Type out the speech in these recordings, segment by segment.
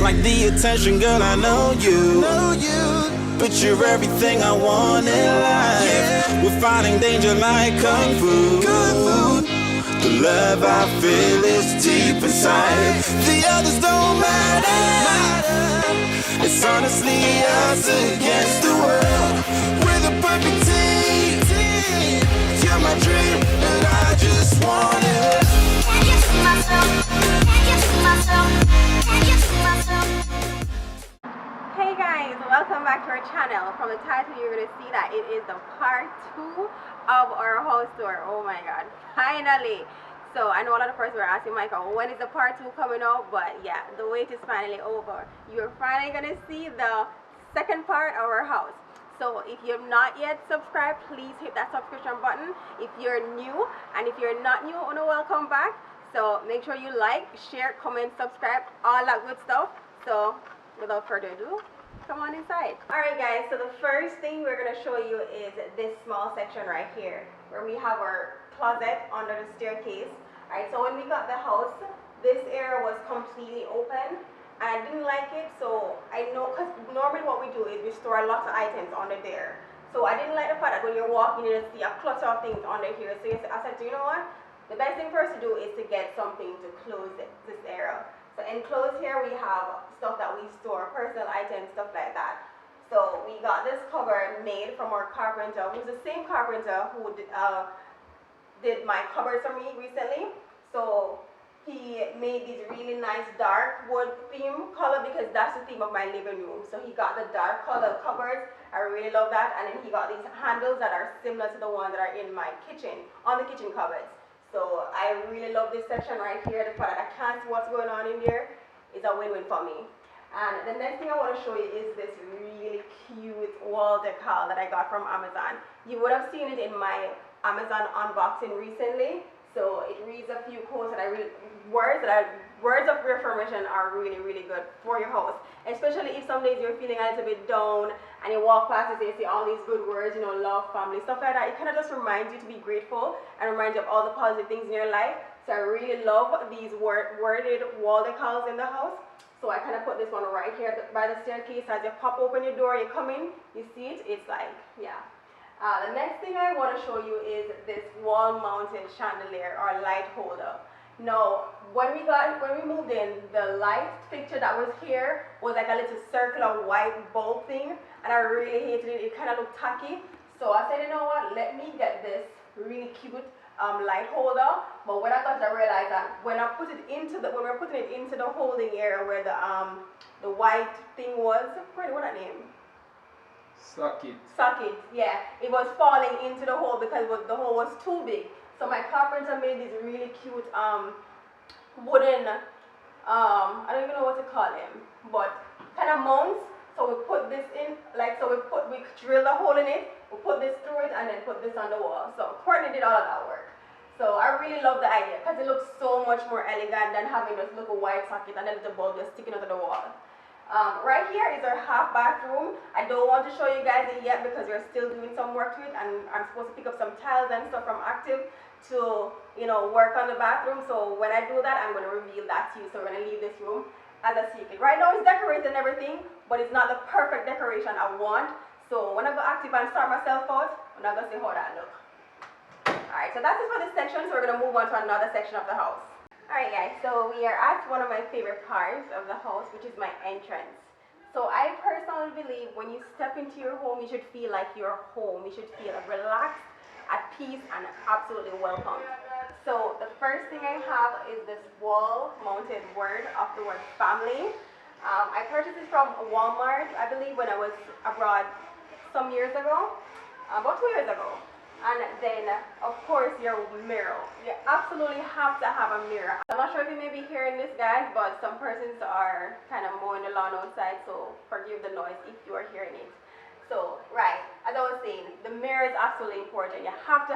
like the attention, girl, I know you. But you're everything I want in life. We're fighting danger like kung fu. The love I feel is deep inside. The others don't matter. It's honestly us against the world. We're the perfect team. You're my dream, and I just want it. Can't get to myself. Can't get to myself. Can't get to myself. Hey guys, welcome back to our channel. From the title you're going to see that it is the part 2 of our house tour. Oh my god, finally. So I know a lot of persons were asking Michael, when is the part 2 coming out? But yeah, the wait is finally over. You're finally going to see the second part of our house. So if you're not yet subscribed, please hit that subscription button. If you're new, and if you're not new, welcome back. So make sure you like, share, comment, subscribe, all that good stuff. So without further ado, come on inside. Alright guys, so the first thing we're going to show you is this small section right here, where we have our closet under the staircase. Alright, so when we got the house, this area was completely open, and I didn't like it. So I know, because normally what we do is we store a lot of items under there. So I didn't like the fact that when you're walking, you just see a clutter of things under here. So I said, you know what, the best thing for us to do is to get something to close this area. So enclosed here we have stuff that we store, personal items, stuff like that. So we got this cupboard made from our carpenter, who's the same carpenter who did my cupboards for me recently. So he made these really nice dark wood theme color, because that's the theme of my living room. So he got the dark color cupboards. I really love that. And then he got these handles that are similar to the ones that are in my kitchen, on the kitchen cupboards. So I really love this section right here. The part that I can't see what's going on in there is a win-win for me. And the next thing I want to show you is this really cute wall decal that I got from Amazon. You would have seen it in my Amazon unboxing recently. So it reads a few quotes that words of affirmation are really, really good for your house. Especially if some days you're feeling a little bit down and you walk past and you see all these good words, you know, love, family, stuff like that. It kind of just reminds you to be grateful and reminds you of all the positive things in your life. So I really love these worded wall decals in the house. So I kind of put this one right here by the staircase. As you pop open your door, you come in, you see it, it's like, yeah. The next thing I want to show you is this wall-mounted chandelier or light holder. Now, when we moved in, the light fixture that was here was like a little circular white bulb thing, and I really hated it. It kind of looked tacky. So I said, you know what? Let me get this really cute light holder. But when I thought, I realized that when we're putting it into the holding area where the white thing was, what that name? Socket, yeah. It was falling into the hole because the hole was too big. So my carpenter made these really cute wooden, I don't even know what to call them, but kind of mounts. So we put this in, like, so we drilled a hole in it, we put this through it, and then put this on the wall. So Courtney did all of that work. So I really love the idea because it looks so much more elegant than having this little white socket and then the bulb just sticking out of the wall. Right here is our half bathroom. I don't want to show you guys it yet because we're still doing some work to it, and I'm supposed to pick up some tiles and stuff from Active to, you know, work on the bathroom. So when I do that, I'm going to reveal that to you. So we're going to leave this room as a secret. Right now it's decorated and everything, but it's not the perfect decoration I want. So when I go Active and start myself out, I'm not going to see how that looks. Alright, so that's it for this section. So we're going to move on to another section of the house. Alright guys, so we are at one of my favorite parts of the house, which is my entrance. So I personally believe when you step into your home, you should feel like you're home. You should feel relaxed, at peace, and absolutely welcome. So the first thing I have is this wall-mounted word of the word family. I purchased this from Walmart, I believe, when I was abroad some years ago, about 2 years ago. And then, of course, your mirror. You absolutely have to have a mirror. I'm not sure if you may be hearing this, guys, but some persons are kind of mowing the lawn outside, so forgive the noise if you are hearing it. So, right, as I was saying, the mirror is absolutely important. You have to.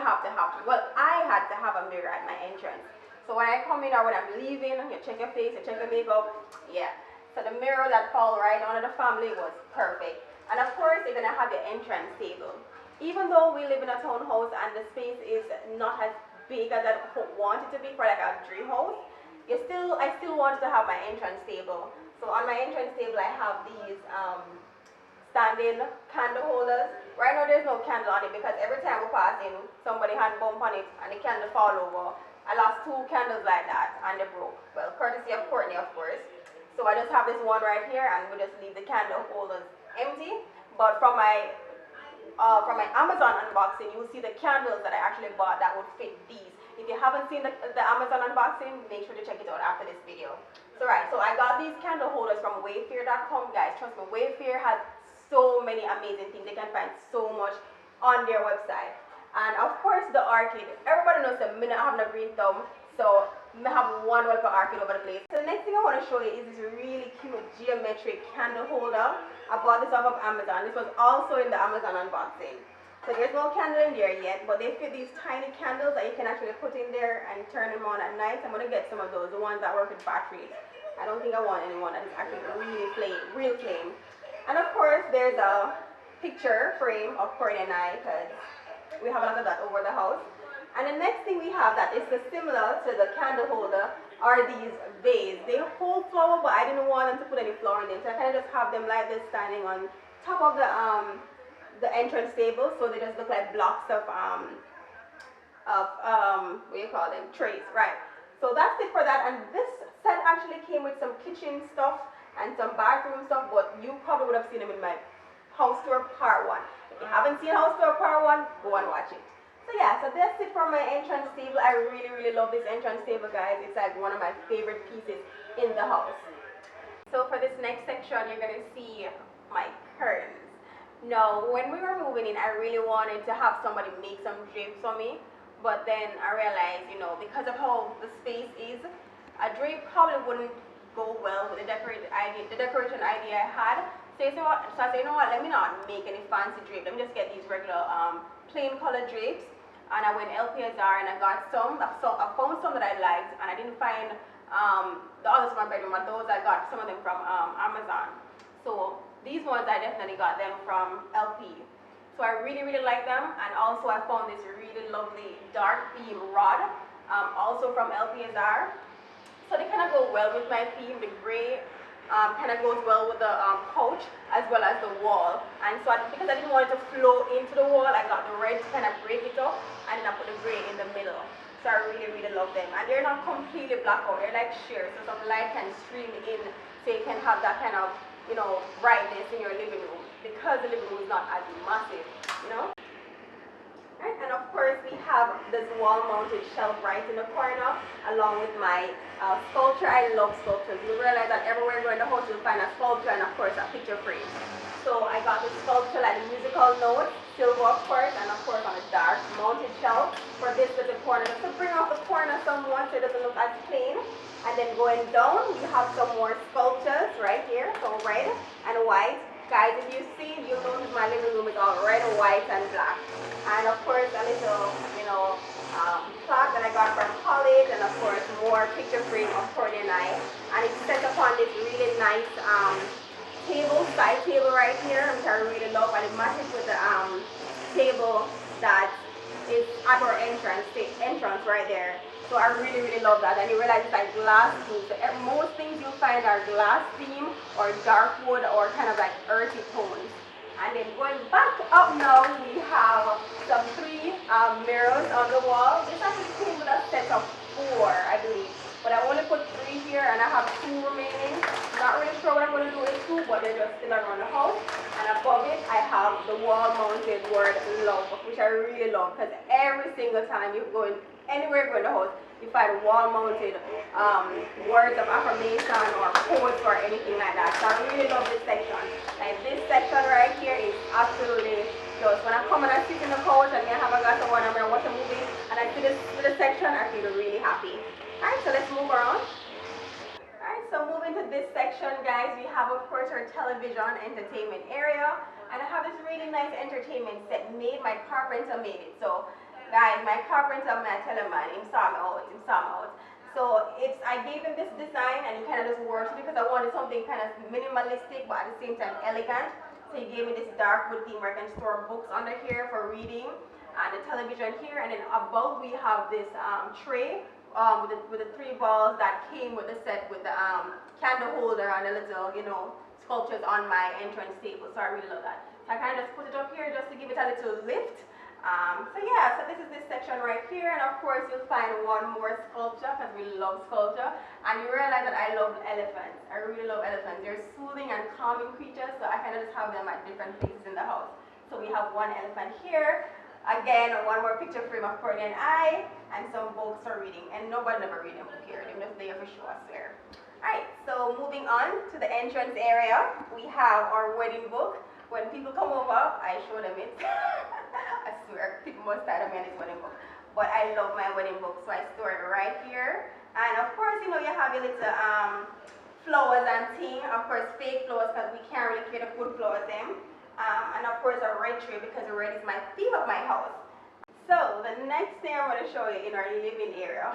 Well, I had to have a mirror at my entrance. So when I come in or when I'm leaving, you check your face, you check your makeup, yeah. So the mirror that fall right under the family was perfect. And of course, you're going to have your entrance table. Even though we live in a townhouse and the space is not as big as I want it to be for like a dream house, I still wanted to have my entrance table. So on my entrance table I have these standing candle holders. Right now there's no candle on it because every time we pass in, somebody had bump on it and the candle fall over. I lost 2 candles like that and they broke. Well, courtesy of Courtney, of course. So I just have this one right here and we just leave the candle holders empty. But from my Amazon unboxing, you will see the candles that I actually bought that would fit these. If you haven't seen the Amazon unboxing, make sure to check it out after this video. So I got these candle holders from Wayfair.com, guys. Trust me, Wayfair has so many amazing things. They can find so much on their website. And of course the orchid. Everybody knows that I have a green thumb, so I have one wonderful orchid over the place. So the next thing I want to show you is this really cute geometric candle holder. I bought this off of Amazon. This was also in the Amazon unboxing. So there's no candle in there yet, but they fit these tiny candles that you can actually put in there and turn them on at night. I'm going to get some of those, the ones that work with batteries. I don't think I want anyone that is actually really real flame. And of course, there's a picture frame of Courtney and I, because we have a lot of that over the house. And the next thing we have that is similar to the candle holder are these vases. They hold flower, but I didn't want them to put any flower in them, so I kind of just have them like this standing on top of the entrance table, so they just look like blocks of what do you call them, trays, right? So that's it for that. And this set actually came with some kitchen stuff and some bathroom stuff, but you probably would have seen them in my house tour part 1. If you haven't seen house tour part 1, go and watch it. So yeah, so that's it for my entrance table. I really love this entrance table, guys. It's like one of my favorite pieces in the house. So for this next section, you're gonna see my curtains. Now, when we were moving in, I really wanted to have somebody make some drapes for me, but then I realized, you know, because of how the space is, a drape probably wouldn't go well with the decoration idea I had. So I said, you know what, let me not make any fancy drape. Let me just get these regular plain colored drapes. And I went LPSR and I got some. I found some that I liked, and I didn't find the others in my bedroom, but those I got some of them from Amazon. So these ones I definitely got them from LP. So I really like them. And also I found this really lovely dark theme rod, also from LPSR. So they kind of go well with my theme. The gray kind of goes well with the couch as well as the wall. And so because I didn't want it to flow into the wall, I got the red to kind of break it up, and then I put the gray in the middle. So I really love them. And they're not completely black out, they're like sheer, so some light can stream in, so you can have that kind of, you know, brightness in your living room, because the living room is not as massive, you know. Right, and of course we have this wall-mounted shelf right in the corner, along with my sculpture. I love sculptures. You realize that everywhere you go in the house you'll find a sculpture and of course a picture frame. So I got this sculpture like the musical notes, silver of course, and of course on a dark mounted shelf for this little corner, just to bring off the corner somewhat so it doesn't look as plain. And then going down, we have some more sculptures right here, so red and white. Guys, if you see, you'll notice my living room is all red, white, and black. And of course, a little, you know, plaque that I got from college, and of course, more picture frame of Courtney and I. And it's set upon this really nice side table right here, which I really love, and it matches with the table that is at our entrance right there. So I really love that. And you realize it's like glass theme. So most things you'll find are glass theme or dark wood or kind of like earthy tones. And then going back up now, we have some 3 mirrors on the wall. This actually came with a set of 4, I believe. But I only put 3 here and I have 2 remaining. Not really sure what I'm going to do with 2, but they're just still around the house. And above it, I have the wall-mounted word love, which I really love, because every single time you go in, anywhere you go in the house, you find wall-mounted words of affirmation or quotes or anything like that. So I really love this section. Like this section right here is absolutely close. When I come and I sit in the couch and I have a glass of wine and I'm watching a movie and I see this little section, I feel really happy. Alright, so let's move around. Alright, so moving to this section, guys, we have of course our television entertainment area. And I have this really nice entertainment set made. My carpenter made it. So guys, my carpenter, I tell him, man, he saw me out. So I gave him this design and he kind of just worked it because I wanted something kind of minimalistic but at the same time elegant. So he gave me this dark wood theme where I can store books under here for reading, and the television here, and then above we have this tray with the 3 balls that came with the set with the candle holder and a little, you know, sculptures on my entrance table. So I really love that. So I kind of just put it up here just to give it a little lift. So yeah, so this is this section right here, and of course you'll find one more sculpture because we love sculpture, and you realize that I love elephants. I really love elephants. They're soothing and calming creatures, so I kind of just have them at different places in the house. So we have one elephant here. Again, one more picture frame of Courtney and I, and some books for reading. And nobody never read a book here. They're just there for show, I swear. Alright, so moving on to the entrance area, we have our wedding book. When people come over, I show them it. I swear, people must tired of me on this wedding book. But I love my wedding book, so I store it right here. And of course, you know, you have your little flowers and thing. Of course, fake flowers, because we can't really create a good flowers them. And of course a red tray, because the red is my theme of my house. So the next thing I'm going to show you in our living area.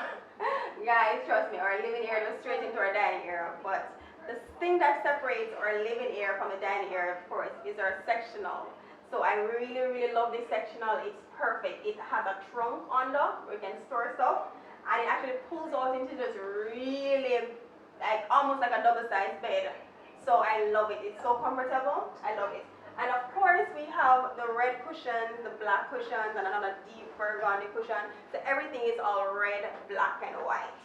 Guys, trust me, our living area goes straight into our dining area. But the thing that separates our living area from the dining area, of course, is our sectional. So I really, really love this sectional. It's perfect. It has a trunk under where you can store stuff. And it actually pulls out into just really, like almost like a double-sized bed. So I love it. It's so comfortable. I love it. And of course we have the red cushions, the black cushions, and another deep burgundy cushion. So everything is all red, black, and white.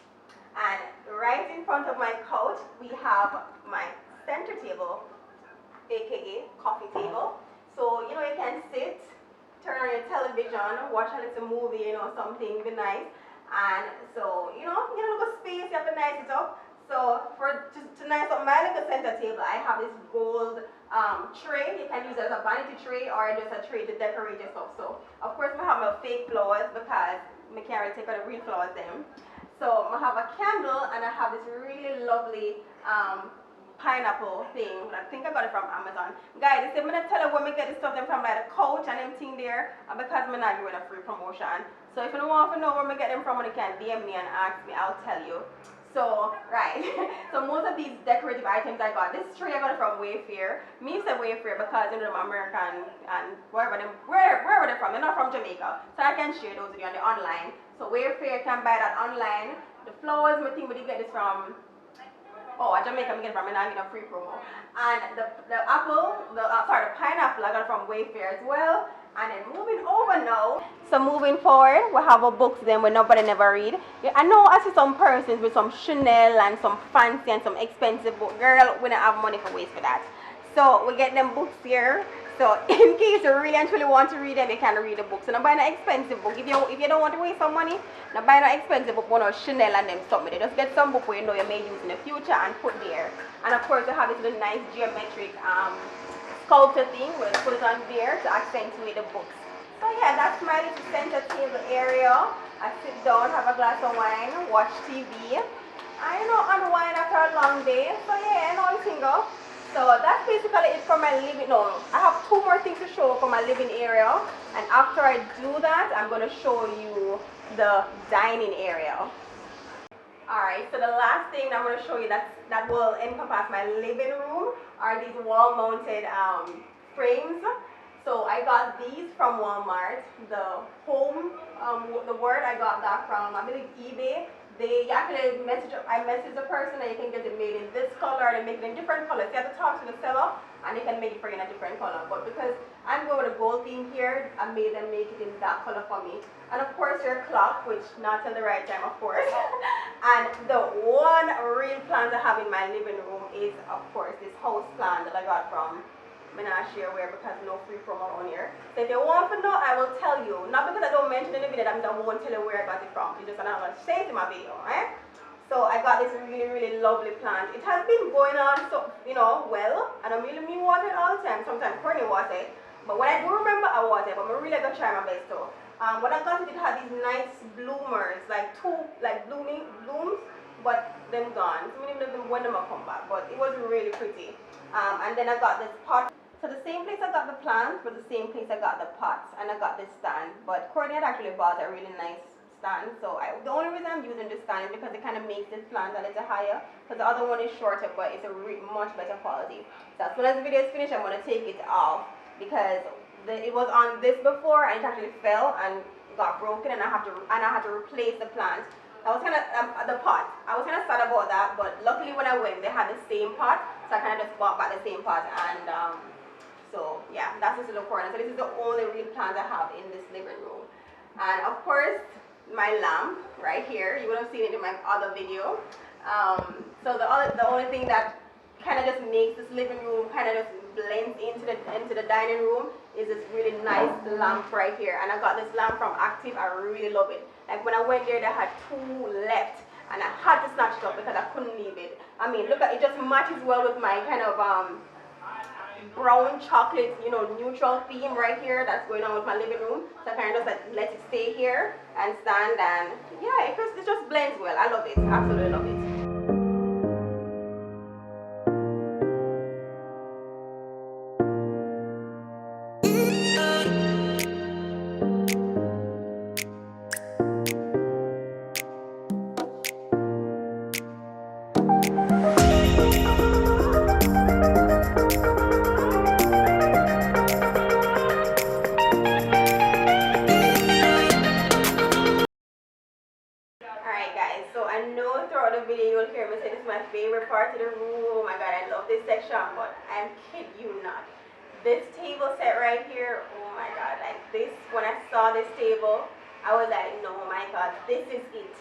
And right in front of my couch, we have my center table, aka coffee table. So, you know, you can sit, turn on your television, watch a little movie, you know, something, be nice. And so, you know, you have a space, you have to nice it up. So for to nice up my little center table, I have this gold tray. You can use it as a vanity tray or just a tray to decorate your stuff. So of course I have my fake flowers because I can't really take out the real flowers them. So I have a candle, and I have this really lovely pineapple thing. I think I got it from Amazon. Guys, I'm gonna tell you where I get this stuff them from, like the couch and everything there, and because I'm not doing a free promotion. So if you don't want to know where I get them from, you can DM me and ask me, I'll tell you. So, right, so most of these decorative items I got, this tree I got it from Wayfair. Me say Wayfair because, you know, I'm American and wherever they're from, they're not from Jamaica. So I can share those with you on the online. So Wayfair, can buy that online. The flowers, I think we did get this from, Jamaica, I'm getting from, and I get a free promo. And the apple, the pineapple I got it from Wayfair as well. And then moving over now. So moving forward, we have our books then where nobody never read. Yeah, I know I see some persons with some Chanel and some fancy and some expensive book. Girl, we don't have money for waste for that. So we get them books here. So in case you really and truly want to read them, you can read the books. So not buy an expensive book. If you don't want to waste some money, not buy an expensive book, one of Chanel and them something. Just get some book where you know you may use in the future and put there. And of course you have this little nice geometric sculpture thing where you put it on there to accentuate the books. So yeah, that's my little center table area. I sit down, have a glass of wine, watch TV. I unwind after a long day. So yeah, and all single. So that's basically it for my living. No, I have two more things to show for my living area. And after I do that, I'm going to show you the dining area. Alright, so the last thing I'm going to show you that will encompass my living room are these wall-mounted frames. So I got these from Walmart. The home, the word I got that from, I believe, eBay. They actually I messaged the person and you can get it made in this color and make it in different colors. You have to talk to the seller and they can make it for you in a different color. But because I'm going with a gold theme here, I made them make it in that color for me. And of course your clock, which not till the right time, of course. And the one real plant I have in my living room is, of course, this house plant that I got from share where because no free promo on here. So if you want to know, I will tell you. Not because I don't mention in the video, that I won't tell you where I got it from. It's just I'm going to say it in my video, right? So I got this really, really lovely plant. It has been going on, so well. I don't really mean water it all the time. Sometimes Courtney water it. But when I do remember, I water it. But I'm really going to try my best though. When I got it, it had these nice bloomers, like two blooms, but them gone. So many of them when them come back. But it was really pretty. And then I got this pot. So the same place I got the plants, but the same place I got the pots, and I got this stand. But Courtney had actually bought a really nice stand, so the only reason I'm using this stand is because it kind of makes this plant a little higher, because the other one is shorter, but it's a much better quality. So as soon as the video is finished, I'm going to take it off, because it was on this before, and it actually fell and got broken, and I had to replace the plant. I was kind of, the pot, I was kind of sad about that, but luckily when I went, they had the same pot, so I kind of just bought back the same pot, and so yeah, that's this little corner. So this is the only real plant I have in this living room. And of course, my lamp right here, you would have seen it in my other video. So the only thing that kind of just makes this living room kind of just blends into the dining room is this really nice lamp right here. And I got this lamp from Active. I really love it. Like when I went there, they had 2 left, and I had to snatch it up because I couldn't leave it. I mean, look at it, just matches well with my kind of brown chocolate, you know, neutral theme right here that's going on with my living room. So I kind of just let it stay here and stand, and yeah, it just blends well. I love it, absolutely love it. I know throughout the video you'll hear me say this is my favorite part of the room. Oh my god, I love this section, but I kid you not. This table set right here, oh my god, like this, when I saw this table, I was like, no, my god, this is it.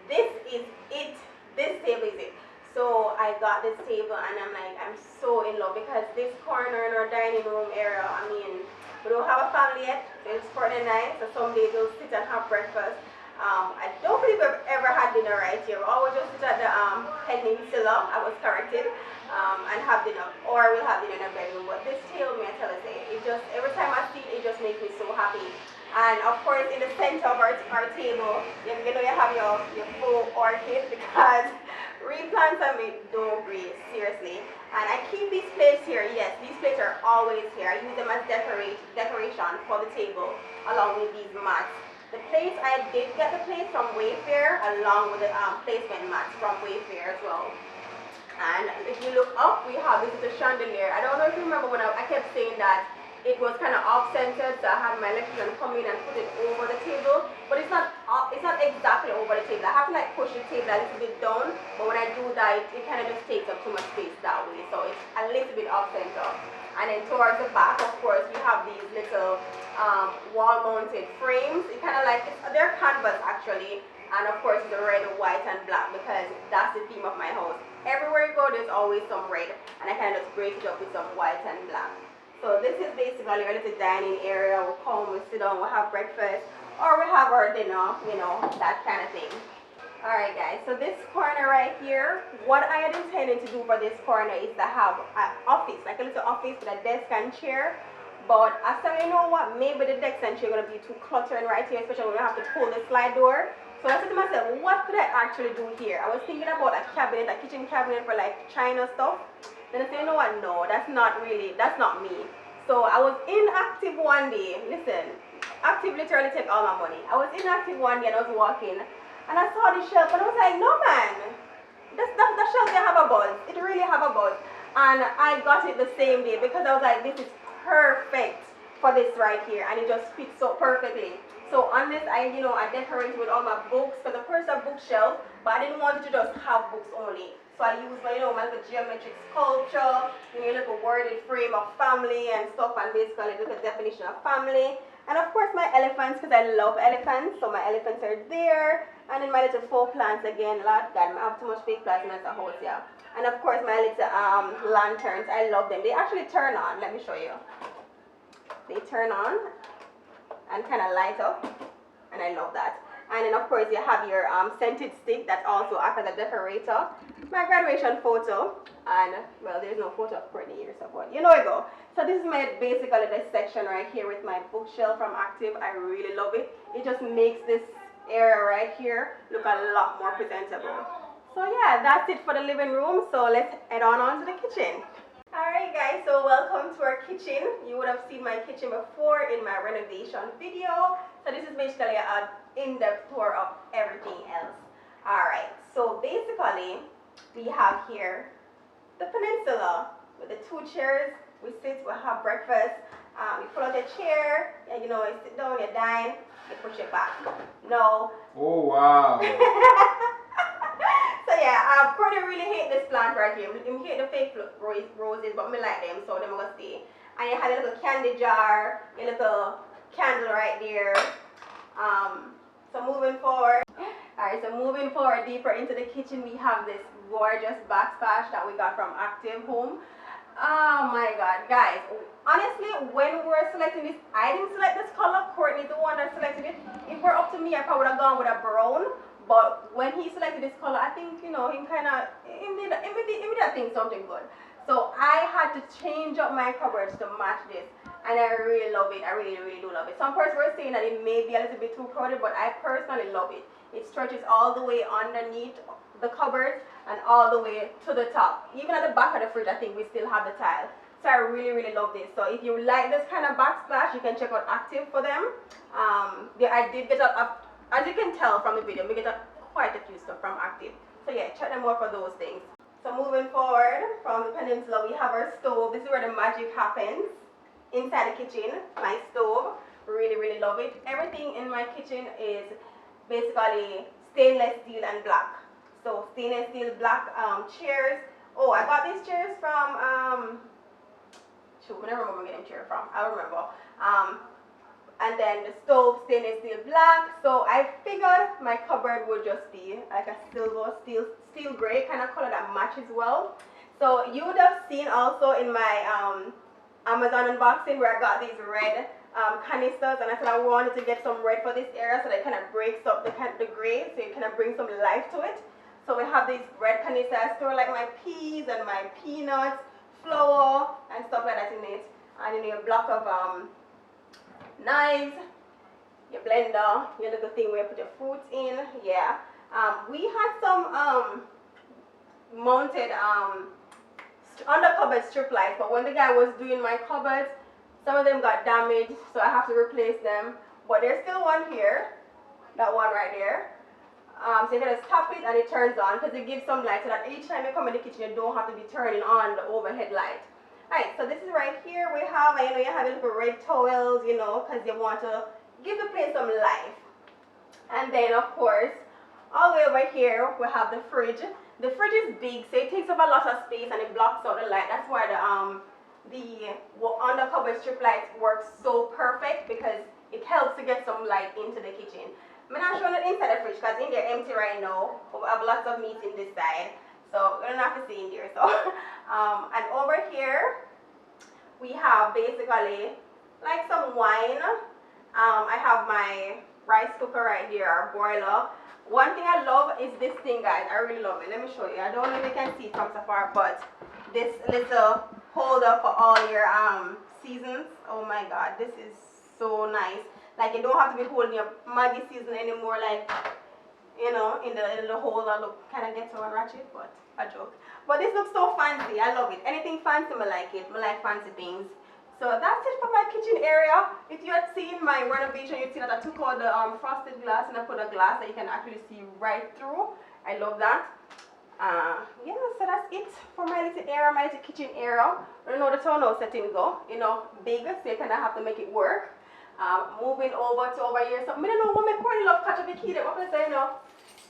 This is it. This table is it. So I got this table and I'm like, I'm so in love because this corner in our dining room area, I mean, we don't have a family yet, so it's pretty nice. So some days we'll sit and have breakfast. I don't believe I've ever had dinner right here. We always just sit at the peninsula, I was corrected, and have dinner, or we'll have dinner in a bedroom. But this table, me I tell you, it just, every time I see it, it just makes me so happy. And of course, in the center of our table, you know you have your full orchid, because replants I mean don't breathe, seriously. And I keep these plates here. Yes, these plates are always here. I use them as decoration for the table, along with these mats. The plates, I did get the plates from Wayfair, along with the placement mats from Wayfair as well. And if you look up, we have this is a chandelier. I don't know if you remember when I kept saying that it was kind of off-centered, so I had my electrician come in and put it over the table, but it's not exactly over the table. I have to like push the table a little bit down, but when I do that, it kind of just takes up too much space that way, so it's a little bit off-center. And then towards the back, of course, you have these little wall-mounted frames. It kind of like, they're canvas actually, and of course it's the red, white, and black, because that's the theme of my house. Everywhere you go, there's always some red, and I kind of just break it up with some white and black. So this is basically our little dining area. We come, we sit down, we have breakfast, or we have our dinner, you know, that kind of thing. Alright guys, so this corner right here, what I had intended to do for this corner is to have an office, like a little office with a desk and chair. But I said, you know what, maybe the desk and chair are going to be too cluttered right here, especially when we have to pull the slide door. So I said to myself, what could I actually do here? I was thinking about a cabinet, a kitchen cabinet for like China stuff. Then I said, you know what, no, that's not me. So I was inactive one day. Listen, Active literally take all my money. I was inactive one day and I was walking, and I saw the shelf and I was like, no man, the shelf, they have a buzz. It really have a buzz. And I got it the same day because I was like, this is perfect for this right here, and it just fits so perfectly. So on this, I decorated with all my books, because of course a bookshelf, but I didn't want it to just have books only. So I used my, my little geometric sculpture, a little worded frame of family and stuff, and basically a little definition of family. And of course my elephants, because I love elephants, so my elephants are there. And then my little faux plants again, Lord God, I have too much fake plants in the house, yeah. And of course my little lanterns, I love them. They actually turn on, let me show you. They turn on and kind of light up, and I love that. And then of course you have your scented stick that also acts as a decorator. My graduation photo, and well, there's no photo of Courtney here, so but you know I go. So this is my basically this section right here with my bookshelf from Active. I really love it. It just makes this area right here look a lot more presentable. So yeah, that's it for the living room. So let's head on to the kitchen. Alright guys, so welcome to our kitchen. You would have seen my kitchen before in my renovation video. So this is basically an in-depth tour of everything else. Alright, so basically we have here the peninsula with the 2 chairs. We sit, we have breakfast, You pull out your chair, and you know, you sit down, you dine, you push it back. No. Oh wow. So yeah, Courtney really hate this plant right here. He hate the fake roses, but me like them, so them gonna stay. And you have a little candy jar, a little candle right there. So moving forward. Alright, so moving forward deeper into the kitchen, we have this gorgeous backsplash that we got from Active Home. Oh my god, guys. Honestly, when we were selecting this, I didn't select this color. Courtney's the one that selected it. If we're up to me, I probably would have gone with a brown. But when he selected this color, I think, you know, he made that thing something good. So I had to change up my cupboards to match this. And I really love it. I really, really do love it. Some persons were saying that it may be a little bit too crowded, but I personally love it. It stretches all the way underneath the cupboards and all the way to the top. Even at the back of the fridge, I think we still have the tile. So I really, really love this. So if you like this kind of backsplash, you can check out Active for them. I did get as you can tell from the video, we get quite a few stuff from Active. So yeah, check them out for those things. So moving forward from the peninsula, we have our stove. This is where the magic happens. Inside the kitchen, my stove. Really, really love it. Everything in my kitchen is basically stainless steel and black. So stainless steel black chairs. Oh, I got these chairs from shoot, I never remember where I get them chairs from. I don't remember. And then the stove stainless steel black. So I figured my cupboard would just be like a silver steel gray kind of color that matches well. So you would have seen also in my Amazon unboxing where I got these red canisters, and I said I wanted to get some red for this area so that it kind of breaks up the gray, so it kind of brings some life to it. So we have these red canisters. I store like my peas and my peanuts, flour and stuff like that in it. And then your block of knives, your blender, your little thing where you put your fruits in. Yeah. We had some mounted under cupboard strip lights, but when the guy was doing my cupboards, some of them got damaged, so I have to replace them. But there's still one here, that one right there. So you gotta tap it and it turns on because it gives some light so that each time you come in the kitchen you don't have to be turning on the overhead light. Alright, so this is right here. We have, you know, you have a little red towels, you know, because you want to give the place some life. And then of course, all the way over here we have the fridge. The fridge is big, so it takes up a lot of space and it blocks out the light. That's why the under cupboard strip lights works so perfect, because it helps to get some light into the kitchen. I'm not showing it inside the fridge because in there empty right now. We have lots of meat in this side, so we don't have to see in there. So, and over here we have basically like some wine. I have my rice cooker right here, our boiler. One thing I love is this thing, guys. I really love it. Let me show you. I don't know if you can see it from so far, but this little holder for all your seasons. Oh my god, this is so nice. Like you don't have to be holding your Maggi season anymore, like, you know, in the little holder. Look, kind of gets so ratchet, but a joke. But this looks so fancy. I love it. Anything fancy, I like it. I like fancy things. So that's it for my kitchen area. If you had seen my renovation, you'd see that I took out the frosted glass and I put a glass that you can actually see right through. I love that. Yeah, so that's it for my little area, my little kitchen area. I don't know the townhouse setting go, you know, big, so you kind of have to make it work. Moving over to over here. So I don't know what my Courtney love catch up the key. What can I say, you know?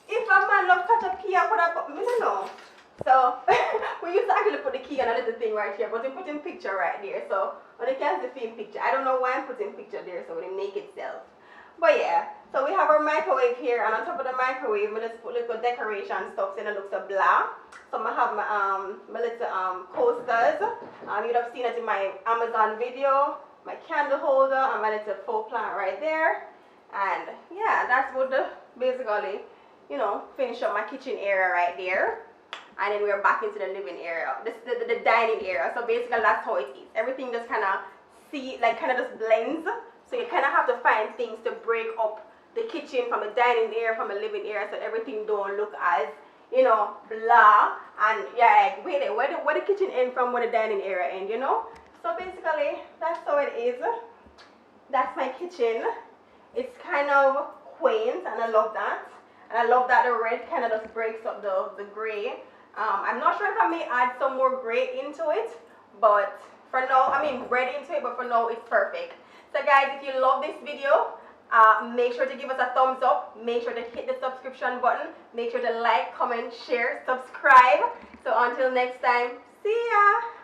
If a man love catch up key, I could have put, I don't know. So we used to actually put the key on a little thing right here, but we put in picture right there. So when you can't see film picture, I don't know why I'm putting picture there, so we make it self. But yeah, so we have our microwave here, and on top of the microwave, we just put little decoration stuff so it looks a blah. So I have my little coasters. You'd have seen it in my Amazon video. My candle holder and my little faux plant right there. And yeah, that's what basically, you know, finish up my kitchen area right there. And then we're back into the living area. This is the dining area. So basically that's how it is. Everything just kind of just blends. So you kind of have to find things to break up the kitchen from the dining area, from the living area, so everything don't look as, you know, blah. And yeah, like, wait, where the kitchen end from where the dining area end, you know? So basically, that's how it is. That's my kitchen. It's kind of quaint, and I love that. And I love that the red kind of just breaks up the gray. I'm not sure if I may add some more gray into it, but for now, I mean, read into it, but for now, it's perfect. So guys, if you love this video, make sure to give us a thumbs up. Make sure to hit the subscription button. Make sure to like, comment, share, subscribe. So until next time, see ya!